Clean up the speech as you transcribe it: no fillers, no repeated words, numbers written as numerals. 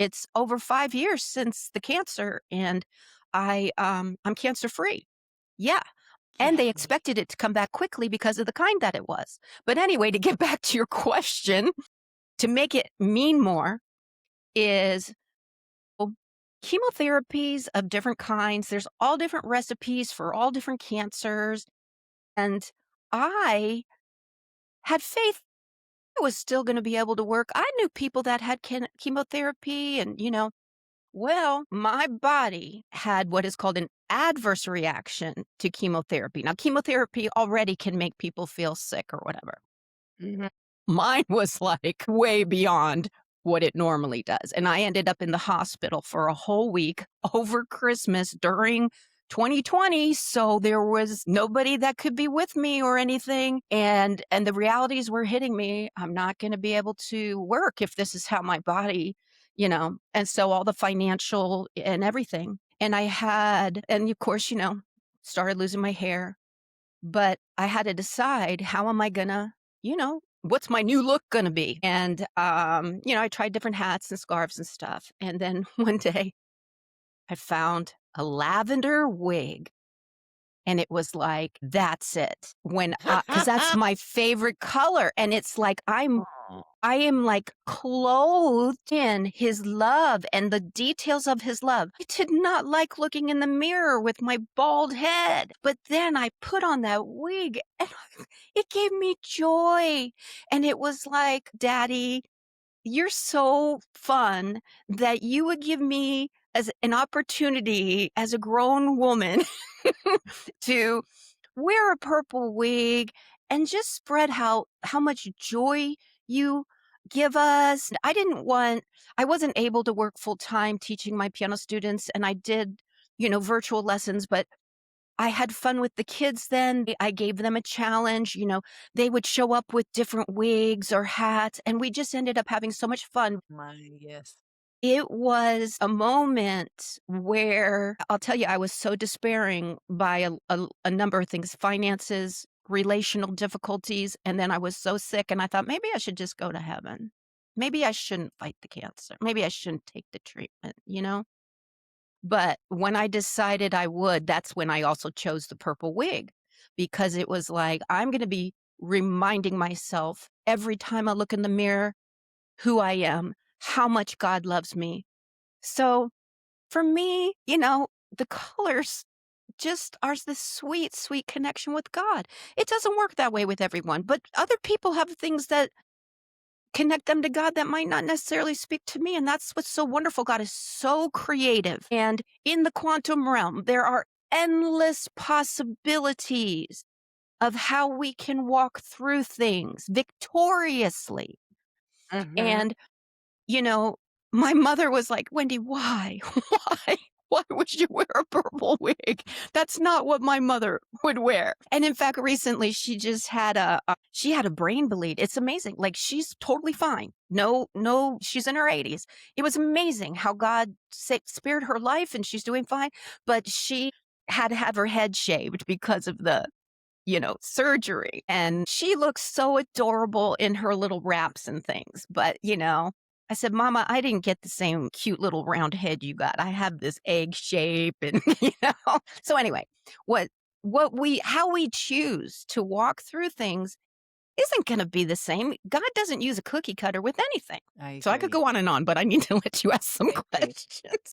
It's over 5 years since the cancer, and I'm cancer free. Yeah. And they Yay. expected it to come back quickly because of the kind that it was. But anyway, to get back to your question, to make it mean more is well, chemotherapies of different kinds. There's all different recipes for all different cancers. And I had faith it was still going to be able to work. I knew people that had chemotherapy and, well, my body had what is called an adverse reaction to chemotherapy. Now, chemotherapy already can make people feel sick or whatever. Mhm. Mine was like way beyond what it normally does. And I ended up in the hospital for a whole week over Christmas during 2020. So there was nobody that could be with me or anything. And the realities were hitting me. I'm not going to be able to work if this is how my body, and so all the financial and everything. And and of course, started losing my hair, but I had to decide how am I gonna, what's my new look gonna be? And I tried different hats and scarves and stuff. And then one day I found a lavender wig. And it was like, that's it. Cause that's my favorite color. And it's like, Aw. I am like clothed in his love and the details of his love. I did not like looking in the mirror with my bald head, but then I put on that wig and it gave me joy. And it was like, Daddy, you're so fun that you would give me as an opportunity as a grown woman to wear a purple wig and just spread how much joy you give us. I wasn't able to work full time teaching my piano students, and I did, virtual lessons, but I had fun with the kids then. I gave them a challenge, they would show up with different wigs or hats, and we just ended up having so much fun. My yes. It was a moment where I'll tell you, I was so despairing by a number of things, finances, relational difficulties. And then I was so sick, and I thought maybe I should just go to heaven. Maybe I shouldn't fight the cancer. Maybe I shouldn't take the treatment. But when I decided I would, that's when I also chose the purple wig because it was like, I'm going to be reminding myself every time I look in the mirror who I am, how much God loves me. So for me, the colors just are this sweet, sweet connection with God. It doesn't work that way with everyone, but other people have things that connect them to God that might not necessarily speak to me. And that's what's so wonderful. God is so creative. And in the quantum realm, there are endless possibilities of how we can walk through things victoriously. Mhm. And You know, my mother was like, "Wendy, why? Why? Why would you wear a purple wig? That's not what my mother would wear." And in fact, recently she had a brain bleed. It's amazing. Like she's totally fine. No, she's in her 80s. It was amazing how God spared her life and she's doing fine, but she had to have her head shaved because of the surgery. And she looks so adorable in her little wraps and things. But, I said, Mama, I didn't get the same cute little round head you got. I have this egg shape and, So anyway, how we choose to walk through things isn't going to be the same. God doesn't use a cookie cutter with anything. I So I could agree. go on and on, but I need to let you ask some I agree. questions.